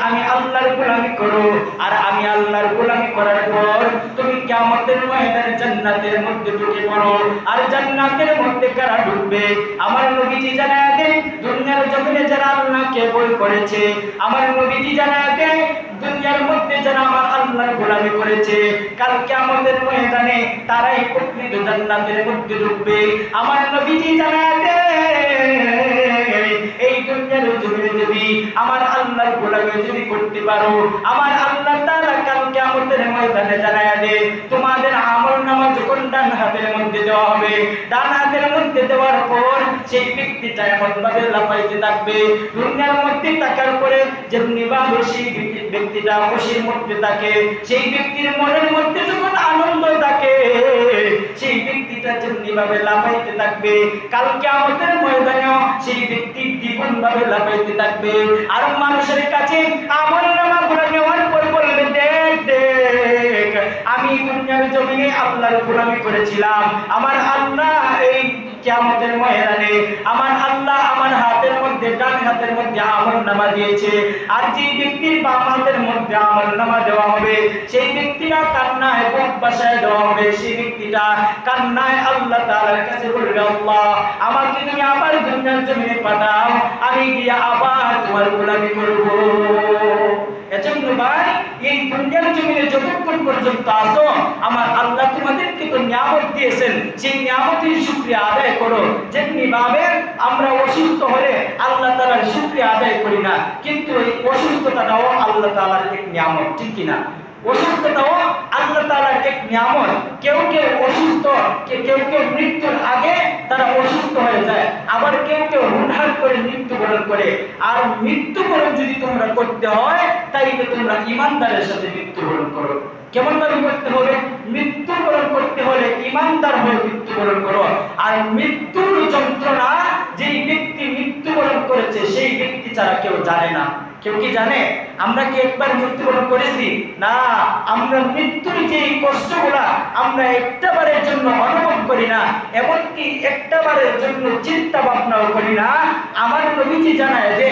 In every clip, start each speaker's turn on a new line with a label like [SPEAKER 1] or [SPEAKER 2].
[SPEAKER 1] আমি আল্লাহর গোলামি করো, আর আমি আল্লাহর গোলামি করার পর তুমি কিয়ামতের ময়দানে জান্নাতের মধ্যে ঢুকে পড়ো। আর জান্নাতের মধ্যে কারা ঢুকবে? আমার নবীজি জানায় দেন, দুনিয়ার জমিনে যারা আল্লাহকে ভয় করেছে, আমার নবীজি জানায় দেন, দুনিয়ার মধ্যে যারা আমার আল্লাহর গোলামি করেছে, কাল কিয়ামতের ময়দানে তারাই প্রকৃত জান্নাতের মধ্যে ঢুকবে। আমার নবীজি জানায় দেন, এই দুনিয়ার জমিনে যদি আমার আল্লাহর গোলামি যদি করতে পারো, আমার আল্লাহ তাআলা কাল কিয়ামতের ময়দানে জানায় দেন, তোমাদের আমলনামা যখন ডান হাতের মধ্যে দেওয়া হবে, ডান হাতের মধ্যে দেওয়ার পর সেই ব্যক্তিটা এমন ভাবে লাফাইতে থাকবে, দুনিয়ার মধ্যে থাকার পরে যেমনি ভাবে সেই ব্যক্তিটা খুশির মধ্যে থাকে, সেই ব্যক্তির মনের মধ্যে যখন আনন্দ থাকে, সেই ব্যক্তিটা যেমনি ভাবে লাফাইতে থাকবে, কাল কিয়ামতের ময়দানেও সেই ব্যক্তি দ্বিগুণ ভাবে লাফাইতে থাকবে। আর মানুষের কাছে আমলনামা গুলো নেওয়ার পর বলবে, দেখ দেখ, আমি দুনিয়ার জমিনে আল্লাহর গোলামি করেছিলাম, আমার আল্লাহ এই কিয়ামতের ময়দানে আমার আল্লাহ আমার হাতের মধ্যে, ডান হাতের মধ্যে আমলনামা দিয়েছে। আর যে ব্যক্তির বাম হাতের মধ্যে আমলনামা দেওয়া হবে, সেই ব্যক্তিটা কান্নায় বুক বাসায় দেওয়া হবে, সেই ব্যক্তিটা কান্নায় আল্লাহ তাআলার কাছে বলবে, আল্লাহ আমাকে তুমি আবার দুনিয়ার জমিনে পাঠাও, আমি গিয়ে আবার তোমার গোলামি করব। এজন্য ভাই, এই দুনিয়ার জমিনে যতক্ষণ পর্যন্ত আসো, আমার আল্লাহ তোমাদেরকে তো নিয়ামত দিয়েছেন, সেই নিয়ামতের শুকরিয়া আদায় করো। যেমনি ভাবে আমরা অসুস্থ হলে আল্লাহ তাআলার শুকরিয়া আদায় করি না, কিন্তু এই অসুস্থতাটাও আল্লাহ তাআলার এক নিয়ামত, ঠিক কিনা? অসুস্থতাও আল্লাহ তাআলার এক নিয়ামত। কেউ কেউ অসুস্থ, কেউ কেউ মৃত্যুর আগে তারা অসুস্থ হয়ে যায়, আবার কেউ কেউ হুটহাট করে মৃত্যুবরণ করে। আর মৃত্যুবরণ যদি তোমরা করতে হয়, তাইলে তোমরা ইমানদারের সাথে মৃত্যুবরণ করো। কেমন ভাবে করতে হবে? মৃত্যুবরণ করতে হলে ইমানদার হয়ে মৃত্যুবরণ করো। আর মৃত্যুর যন্ত্রণা যেই ব্যক্তি মৃত্যুবরণ করেছে, সেই ব্যক্তি ছাড়া কেউ জানে না। কেউ কি জানে? আমরা কি একবার মৃত্যুবরণ করেছি? না, আমরা মৃত্যুর যে কষ্টগুলা আমরা একটাবারের জন্য অনুভব করি না, এমনকি একটাবারের জন্য চিন্তা ভাবনাও করি না। আমার নবীজি জানায় যে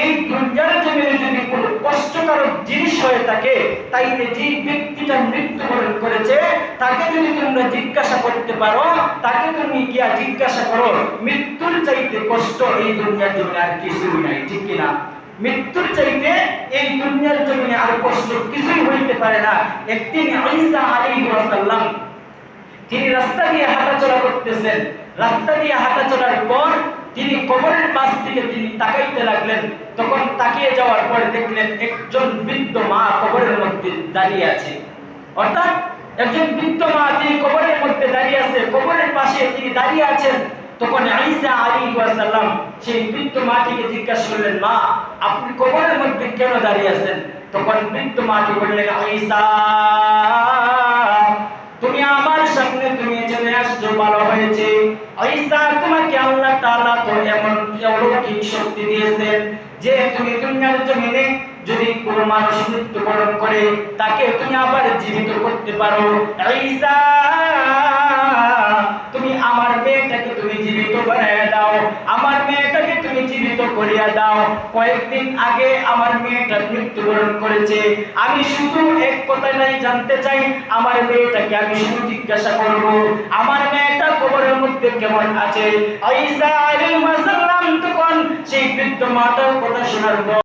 [SPEAKER 1] এই দুনিয়ার জমিনে যদি কোনো কষ্টকারক জিনিস হয়ে থাকে, তাইলে যে ব্যক্তিটা মৃত্যুবরণ করেছে তাকে যদি তোমরা জিজ্ঞাসা করতে পারো, তাকে তুমি গিয়া জিজ্ঞাসা করো, মৃত্যুর চাইতে কষ্ট এই দুনিয়ার জমিনে আর কিছুই নাই, ঠিক কিনা? মৃত্যুর চাইতে এই দুনিয়ার জমিনে আর কষ্ট কিছুই হইতে পারে না। একদিন ঈসা আলাইহিস সালাম তিনি রাস্তা দিয়ে হাঁটাচলা করতেছেন, রাস্তা দিয়ে হাঁটা চলার পর তিনি কবরের পাশ থেকে তিনি তাকাইতে লাগলেন। তখন তাকিয়ে যাওয়ার পর দেখলেন একজন বৃদ্ধ মা কবরের মধ্যে দাঁড়িয়ে আছে। অর্থাৎ একজন বৃদ্ধ মা তিনি কবরের মধ্যে দাঁড়িয়ে আছে, কবরের পাশে তিনি দাঁড়িয়ে আছেন। তখন ঈসা আলাইহিস সালাম সেই বৃদ্ধ মাটিকে জিজ্ঞাসা করলেন, মা আপনি কবরের মধ্যে কেন দাঁড়িয়ে আছেন? তখন বৃদ্ধ মাটি বললেন, ঈসা তুমি আমার সামনে তুমি চলে আসছো, ভালো হয়েছে। ঈসা তোমাকে আল্লাহ তাআলা তো এমন অলৌকিক শক্তি দিয়েছেন যে তুমি দুনিয়ার জমিনে যদি কোনো মানুষ মৃত্যুবরণ করে তাকে তুমি আবার জীবিত করতে পারো। ঈসা তুমি আমার মেয়েটাকে তুমি জীবিত বানায় দাও, আমার মেয়েটাকে তুমি জীবিত করিয়া দাও। কয়েকদিন আগে আমার মেয়েটা মৃত্যুবরণ করেছে, আমি শুধু এক কথাটাই জানতে চাই, আমার মেয়েটাকে আমি শুধু জিজ্ঞাসা করব, আমার মেয়েটা কবরের মধ্যে কেমন আছে? ঈসা আলাইহিস সালাম তখন সেই বৃদ্ধ মাতার কথা শোনার পর